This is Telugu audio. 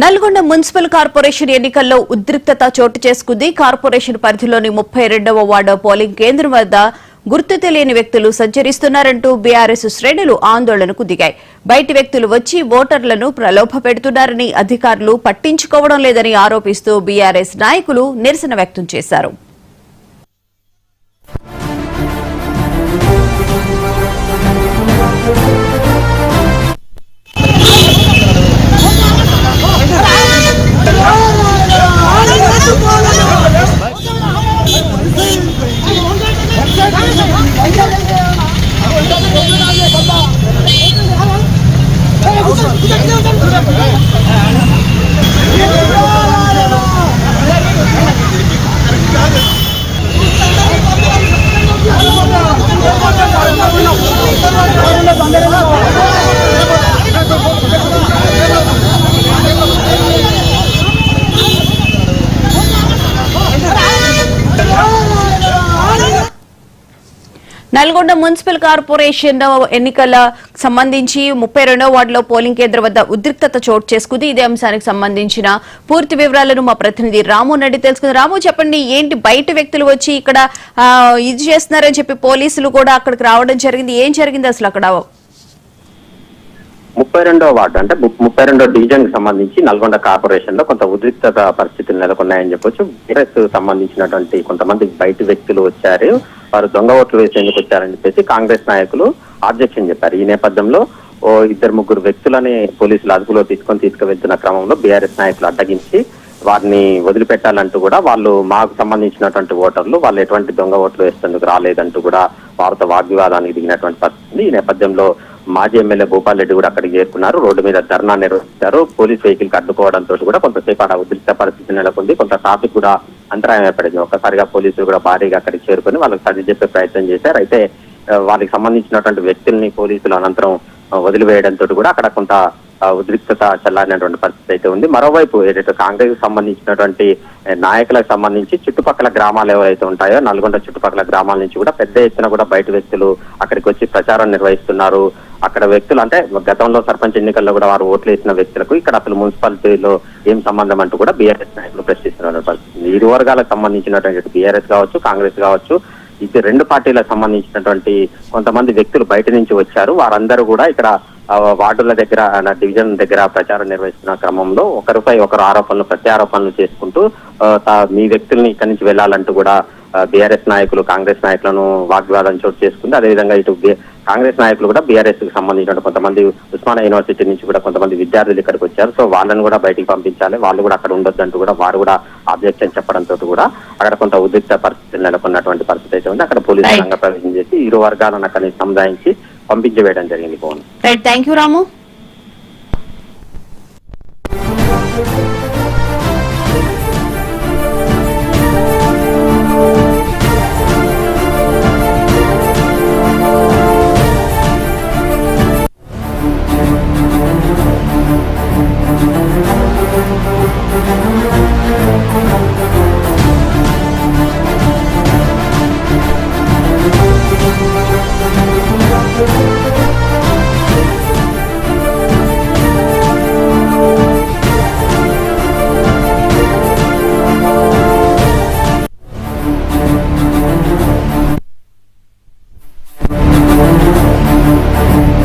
నల్గొండ మున్సిపల్ కార్పొరేషన్ ఎన్నికల్లో ఉద్రిక్తత చోటు చేసుకుంది. కార్పొరేషన్ పరిధిలోని 32వ వార్డు పోలింగ్ కేంద్రం వద్ద గుర్తు తెలియని వ్యక్తులు సంచరిస్తున్నారంటూ బీఆర్ఎస్ శ్రేణులు ఆందోళనకు దిగాయి. బయటి వ్యక్తులు వచ్చి ఓటర్లను ప్రలోభపెడుతున్నారని, అధికారులు పట్టించుకోవడం లేదని ఆరోపిస్తూ బీఆర్ఎస్ నాయకులు నిరసన వ్యక్తం చేశారు. నల్గొండ మున్సిపల్ కార్పొరేషన్ ఎన్నికల సంబంధించి 32వ వార్డులో పోలింగ్ కేంద్రం వద్ద ఉద్రిక్తత చోటు చేసుకుంది. ఇదే అంశానికి సంబంధించిన పూర్తి వివరాలను మా ప్రతినిధి రాము నడి తెలుసుకుంది. రాము, చెప్పండి, ఏంటి బయట వ్యక్తులు వచ్చి ఇక్కడ ఇది చేస్తున్నారని చెప్పి పోలీసులు కూడా అక్కడికి రావడం జరిగింది. ఏం జరిగింది అసలు అక్కడ? 32వ వార్డు అంటే 32వ డివిజన్ కి సంబంధించి నల్గొండ కార్పొరేషన్ లో కొంత ఉద్రిక్తత పరిస్థితులు నెలకొన్నాయని చెప్పొచ్చు. బీఆర్ఎస్ సంబంధించినటువంటి కొంతమంది బయట వ్యక్తులు వచ్చారు, వారు దొంగ ఓట్లు వేసేందుకు వచ్చారని చెప్పేసి కాంగ్రెస్ నాయకులు ఆబ్జెక్షన్ చెప్పారు. ఈ నేపథ్యంలో ఇద్దరు ముగ్గురు వ్యక్తులని పోలీసులు అదుపులో తీసుకువెళ్తున్న క్రమంలో బీఆర్ఎస్ నాయకులు అడ్డగించి వారిని వదిలిపెట్టాలంటూ కూడా వాళ్ళు మాకు సంబంధించినటువంటి ఓటర్లు వాళ్ళు ఎటువంటి దొంగ ఓట్లు వేసేందుకు రాలేదంటూ కూడా వారితో వాగ్వివాదానికి దిగినటువంటి పరిస్థితి. ఈ నేపథ్యంలో మాజీ ఎమ్మెల్యే భూపాల్ రెడ్డి కూడా అక్కడికి చేరుకున్నారు. రోడ్డు మీద ధర్నా నిర్వహించారు. పోలీస్ వెహికల్ కి అడ్డుకోవడంతో కూడా కొంతసేపు అక్కడ ఉద్రిక్త పరిస్థితి నెలకొంది. కొంత ట్రాఫిక్ కూడా అంతరాయం ఏర్పడింది. ఒక్కసారిగా పోలీసులు కూడా భారీగా అక్కడికి చేరుకుని వాళ్ళకి సర్ది చెప్పే ప్రయత్నం చేశారు. అయితే వాళ్ళకి సంబంధించినటువంటి వ్యక్తుల్ని పోలీసులు అనంతరం వదిలివేయడంతో కూడా అక్కడ కొంత ఉద్రిక్తత చల్లారినటువంటి పరిస్థితి అయితే ఉంది. మరోవైపు ఏదైతే కాంగ్రెస్ సంబంధించినటువంటి నాయకులకు సంబంధించి చుట్టుపక్కల గ్రామాలు ఎవరైతే ఉంటాయో నల్గొండ చుట్టుపక్కల గ్రామాల నుంచి కూడా పెద్ద ఎత్తున కూడా బయట వ్యక్తులు అక్కడికి వచ్చి ప్రచారం నిర్వహిస్తున్నారు. అక్కడ వ్యక్తులు అంటే గతంలో సర్పంచ్ ఎన్నికల్లో కూడా వారు ఓట్లు వేసిన వ్యక్తులకు ఇక్కడ అసలు మున్సిపాలిటీలో ఏం సంబంధం అంటూ కూడా బీఆర్ఎస్ నాయకులు ప్రశ్నిస్తున్న పరిస్థితి. ఇరు వర్గాలకు సంబంధించినటువంటి బీఆర్ఎస్ కావచ్చు, కాంగ్రెస్ కావచ్చు, ఇది రెండు పార్టీలకు సంబంధించినటువంటి కొంతమంది వ్యక్తులు బయట నుంచి వచ్చారు. వారందరూ కూడా ఇక్కడ వార్డుల దగ్గర డివిజన్ దగ్గర ప్రచారం నిర్వహిస్తున్న క్రమంలో ఒకరిపై ఒకరు ఆరోపణలు ప్రత్యారోపణలు చేసుకుంటూ మీ వ్యక్తుల్ని ఇక్కడి నుంచి వెళ్లాలంటూ కూడా బీఆర్ఎస్ నాయకులు కాంగ్రెస్ నాయకులను వాగ్వాదం చోటు చేసుకుంది. అదేవిధంగా ఇటు కాంగ్రెస్ నాయకులు కూడా బీఆర్ఎస్ కి సంబంధించిన కొంతమంది ఉస్మానియా యూనివర్సిటీ నుంచి కూడా కొంతమంది విద్యార్థులు ఇక్కడికి వచ్చారు. సో వాళ్ళని కూడా బయటికి పంపించాలి, వాళ్ళు కూడా అక్కడ ఉండొద్దంటూ కూడా వారు కూడా ఆబ్జెక్షన్ చెప్పడంతో కూడా అక్కడ కొంత ఉద్రిక్త పరిస్థితి నెలకొన్నటువంటి పరిస్థితి అయితే ఉంది. అక్కడ పోలీసులు రంగ ప్రవేశం చేసి ఇరు వర్గాలను అక్కడి సముదాయించి పంపించి వేయడం జరిగింది. Thank you Ramu.